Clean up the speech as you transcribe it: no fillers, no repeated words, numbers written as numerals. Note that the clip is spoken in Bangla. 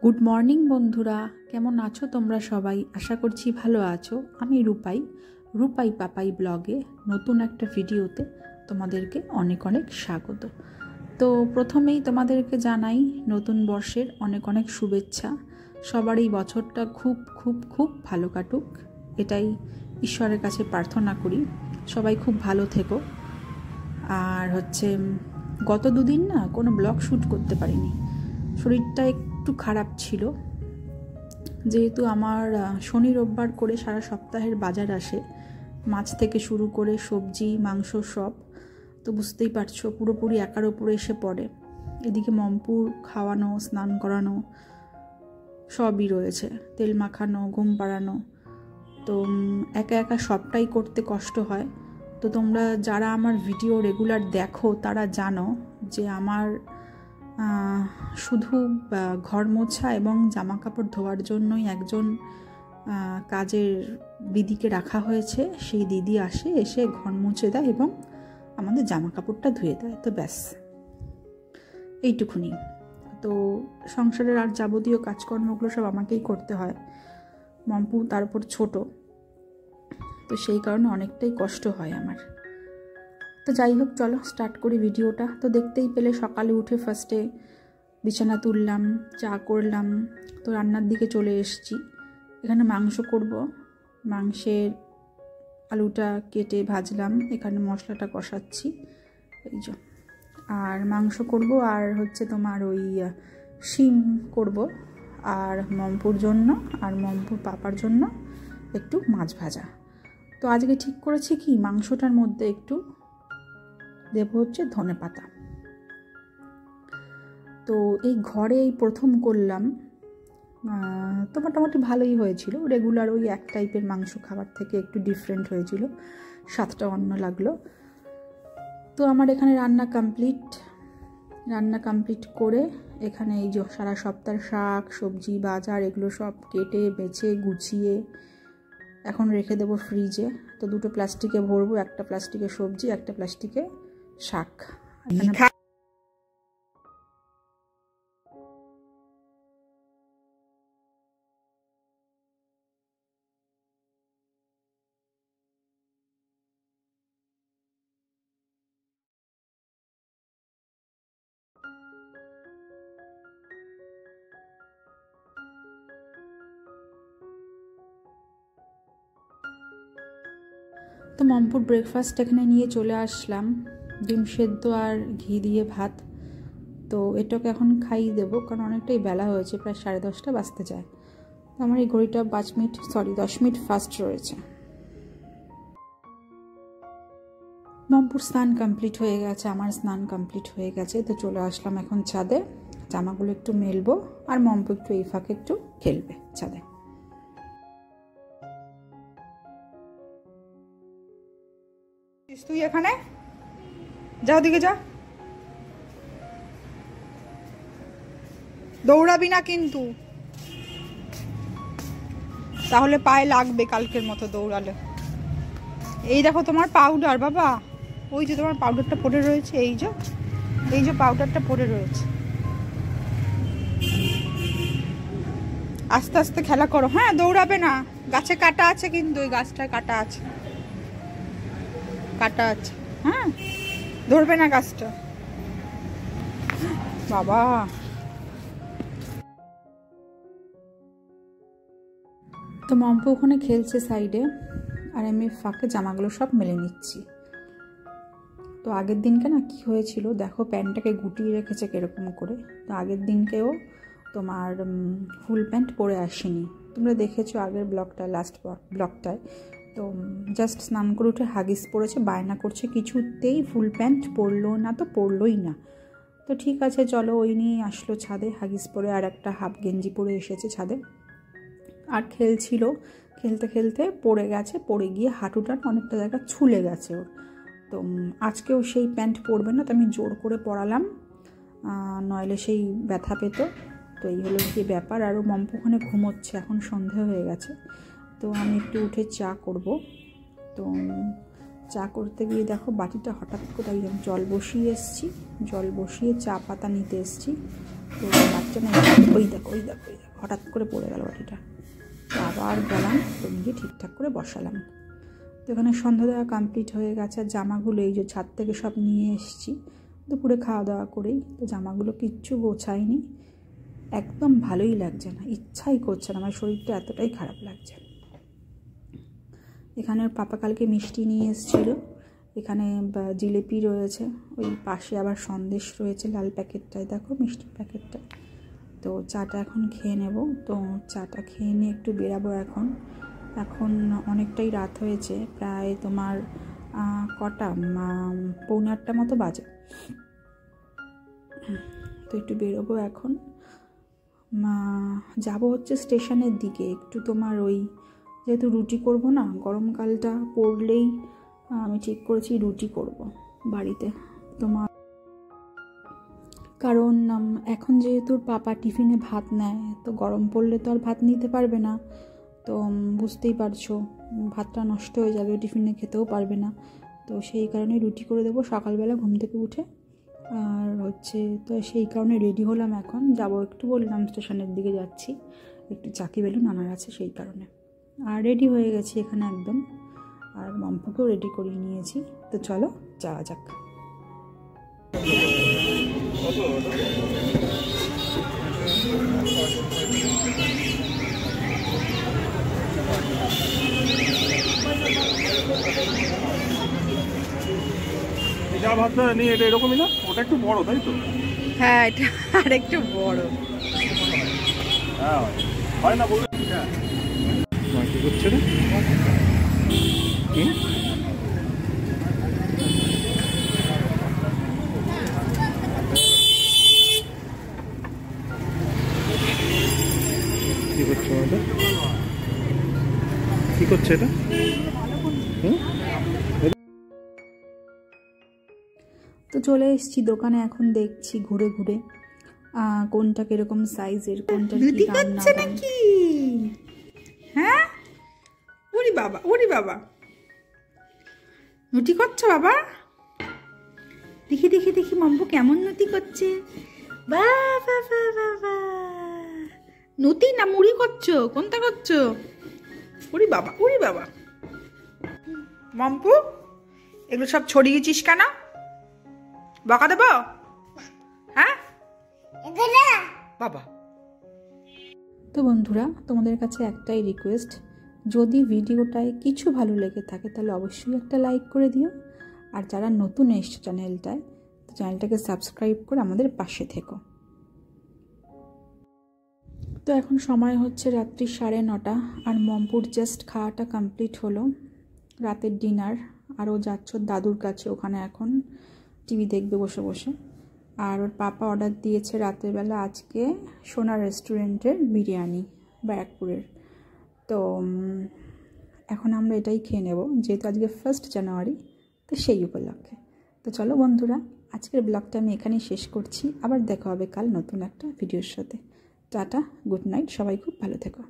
গুড মর্নিং বন্ধুরা, কেমন আছো তোমরা সবাই? আশা করছি ভালো আছো। আমি রূপাই পাপাই ব্লগে নতুন একটা ভিডিওতে তোমাদেরকে অনেক অনেক স্বাগত। তো প্রথমেই তোমাদেরকে জানাই নতুন বর্ষের অনেক অনেক শুভেচ্ছা। সবার এই বছরটা খুব খুব খুব ভালো কাটুক, এটাই ঈশ্বরের কাছে প্রার্থনা করি। সবাই খুব ভালো থেকো। আর গত দুদিন না কোনো ব্লগ শ্যুট করতে পারিনি, শরীরটা একটু খারাপ ছিল। যেহেতু আমার শনি রোববার করে সারা সপ্তাহের বাজার আসে, মাছ থেকে শুরু করে সবজি মাংস সব, তো বুঝতেই পারছো পুরোপুরি একার ওপরে এসে পড়ে। এদিকে মমপুর খাওয়ানো, স্নান করানো সবই রয়েছে, তেল মাখানো, ঘুম পাড়ানো, তো একা একা সবটাই করতে কষ্ট হয়। তো তোমরা যারা আমার ভিডিও রেগুলার দেখো তারা জানো যে আমার শুধু ঘর মোছা এবং জামা কাপড় ধোয়ার জন্যই একজন কাজের দিদিকে রাখা হয়েছে। সেই দিদি আসে, এসে ঘর মুছে দেয় এবং আমাদের জামা কাপড়টা ধুয়ে দেয়, তো ব্যাস এইটুকুনি। তো সংসারের আর যাবতীয় কাজকর্মগুলো সব আমাকেই করতে হয়। মম্পু তার উপর ছোট, তো সেই কারণে অনেকটাই কষ্ট হয় আমার। তো যাই হোক, চলো স্টার্ট করি ভিডিওটা। তো দেখতেই পেলে সকালে উঠে ফার্স্টে বিছানা তুললাম, চা করলাম, তো রান্নার দিকে চলে এসেছি। এখানে মাংস করব, মাংসের আলুটা কেটে ভাজলাম, এখানে মশলাটা কষাচ্ছি এই যে। আর মাংস করব, আর তোমার ওই শিম করব, আর মমপুর জন্য আর মমপুর পাপার জন্য একটু মাছ ভাজা। তো আজকে ঠিক করেছি কি, মাংসটার মধ্যে একটু দেবো ধনেপাতা। তো এই ঘরে এই প্রথম করলাম, তো মোটামুটি ভালোই হয়েছিল। রেগুলার ওই এক টাইপের মাংস খাবার থেকে একটু ডিফারেন্ট হয়েছিল, স্বাদটা অন্য লাগলো। তো আমার এখানে রান্না কমপ্লিট করে এখানে এই যে সারা সপ্তাহের শাক সবজি বাজার এগুলো সব কেটে বেছে গুছিয়ে এখন রেখে দেবো ফ্রিজে। তো দুটো প্লাস্টিকে ভরবো, একটা প্লাস্টিকে সবজি, একটা প্লাস্টিকে শাক। তো মমপুর ব্রেকফাস্ট এখানে নিয়ে চলে আসলাম, ডিম সেদ্ধ আর ঘি দিয়ে ভাত। তো এটাকে এখন খাইয়ে দেবো, কারণ অনেকটাই বেলা হয়েছে, প্রায় 10:30 বাজতে যায়। তো আমার এই ঘড়িটা 10 মিনিট ফাস্ট রয়েছে। মমপুর স্নান কমপ্লিট হয়ে গেছে, আমার স্নান কমপ্লিট হয়ে গেছে। তো চলে আসলাম এখন ছাদে, জামাগুলো একটু মেলবো, আর মমপু একটু এই ফাঁকে একটু খেলবে ছাদে। তুই এখানে যা, ওদিকে যা, দৌড়াবি না কিন্তু, তাহলে পায়ে লাগবে কালকের মতো দৌড়ালে। এই দেখো তোমার পাউডার, বাবা ওই যে তোমার পাউডারটা পড়ে রয়েছে, এই যে পাউডারটা পড়ে রয়েছে। আস্তে আস্তে খেলা করো, হ্যাঁ দৌড়াবে না। গাছে কাটা আছে কিন্তু, ওই গাছটায় কাটা আছে, হ্যাঁ ধরবে না গাছটা, বাবা। তো মম্পু ওখানে খেলছে সাইডে, আর আমি ফাঁকে জামাগুলো সব মেলে নিচ্ছি। তো আগের দিনকে না কি হয়েছিল দেখো, প্যান্টটাকে গুটিয়ে রেখেছে কিরকম করে। তো আগের দিনকেও তোমার ফুল প্যান্ট পরে আসেনি, তোমরা দেখেছো আগের লাস্ট ব্লগটায়। তো জাস্ট স্নান করে উঠে হাগিস পরেছে, বায়না করছে, কিছুতেই ফুল প্যান্ট পরলো না, তো পরলোই না। তো ঠিক আছে চলো, ওই নিয়েই আসলো ছাদে, হাগিস পরে আর একটা হাফ গেঞ্জি পরে এসেছে ছাদে। আর খেলতে খেলতে পড়ে গেছে, পড়ে গিয়ে হাঁটুটা অনেকটা জায়গা ছুলে গেছে ওর। তো আজকেও সেই প্যান্ট পরবে না, তো আমি জোর করে পরালাম, নইলে সেই ব্যথা পেত। তো এই হলো কি ব্যাপার। আরও মম্পু ওখানে ঘুমোচ্ছে, এখন সন্ধে হয়ে গেছে। তো আমি একটু উঠে চা করব। তো চা করতে গিয়ে দেখো বাটিটা হঠাৎ করে জল বসিয়ে চা পাতা নিতে এসেছি। তো বাচ্চা না, ওই দেখো ওই দেখো ওই দেখো হঠাৎ করে পড়ে গেল বাটিটা। তো আবার গেলাম, তো নিজে ঠিকঠাক করে বসালাম। তো এখানে সন্ধ্যা দেওয়া কমপ্লিট হয়ে গেছে। আর জামাগুলো এই যে ছাদ থেকে সব নিয়ে এসেছি দুপুরে খাওয়া দাওয়া করেই। তো জামাগুলো কিচ্ছু গোছায়নি, একদম ভালোই লাগছে না, ইচ্ছাই করছে না, আমার শরীরটা এতটাই খারাপ লাগছে। এখানে ওর পাপা কালকে মিষ্টি নিয়ে এসেছিলো, এখানে জিলিপি রয়েছে, ওই পাশে আবার সন্দেশ রয়েছে লাল প্যাকেটটায়, দেখো মিষ্টির প্যাকেটটা। তো চাটা এখন খেয়ে নেব। তো চাটা খেয়ে নিয়ে একটু বেরাবো। এখন অনেকটাই রাত হয়েছে, প্রায় তোমার কটা 8:45 মতো বাজে। তো একটু বেরোবো এখন, যাব হচ্ছে স্টেশনের দিকে একটু। তোমার ওই যেহেতু রুটি করব না, গরমকালটা পড়লেই আমি ঠিক করেছি রুটি করব বাড়িতে তোমার, কারণ এখন যেহেতু পাপা টিফিনে ভাত নেয়, তো গরম পড়লে তো আর ভাত নিতে পারবে না। তো বুঝতেই পারছো ভাতটা নষ্ট হয়ে যাবে, টিফিনে খেতেও পারবে না। তো সেই কারণে রুটি করে দেবো সকালবেলা ঘুম থেকে উঠে। আর হচ্ছে তো সেই কারণে রেডি হলাম, এখন যাব একটু, বললাম স্টেশনের দিকে যাচ্ছি, একটু চাকি বেলুন আনার আছে সেই কারণে। আর রেডি হয়ে গেছি এখানে একদম, আর মম্পুকেও রেডি করিয়ে নিয়েছি। তো চলো যাওয়া যাক। যা ভাতটা নিয়ে এটা এরকমই না, ওটা একটু বড় তাই তো? হ্যাঁ, এটা আর একটু বড়। হ্যাঁ হয় না বলবে। কি করছে রে? কি কি করছো এটা? কি করছে এটা? তো চলে এসেছি দোকানে, এখন দেখছি ঘুরে ঘুরে কোনটা কিরকম সাইজের, কোনটার কি দাম না দাম। হ্যাঁ, ওরে বাবা ওরে বাবা, নটি করছো বাবা? দেখি দেখি দেখি মাম্পু কেমন নতি করছে। বাবা বাবা, নতি না মুড়ি করছো? কোনটা করছো? ওরে বাবা ওরে বাবা, মাম্পু এগুলো সব ছড়িয়েছিস কেন? বকা দেব? হ্যাঁ বাবা। তো বন্ধুরা, তোমাদের কাছে একটাই রিকোয়েস্ট, যদি ভিডিওটায় কিছু ভালো লেগে থাকে তাহলে অবশ্যই একটা লাইক করে দিও। আর যারা নতুন এসছো চ্যানেলটায়, তো চ্যানেলটাকে সাবস্ক্রাইব করে আমাদের পাশে থেকো। তো এখন সময় হচ্ছে রাত্রি 9:30, আর মম্পুর জাস্ট খাওয়াটা কমপ্লিট হলো, রাতের ডিনার। আরও যাচ্ছ দাদুর কাছে, ওখানে এখন টিভি দেখবে বসে বসে। আর ওর পাপা অর্ডার দিয়েছে রাতের বেলা আজকে সোনা রেস্টুরেন্টের বিরিয়ানি ব্যারাকপুরের। তো এখন আমরা এটাই খেয়ে নেব, যেহেতু আজকে 1 জানুয়ারি, তো সেই উপলক্ষে। তো চলো বন্ধুরা, আজকের ব্লগটা আমি এখানেই শেষ করছি। আবার দেখা হবে কাল নতুন একটা ভিডিওর সাথে। টাটা, গুড নাইট, সবাই খুব ভালো থেকো।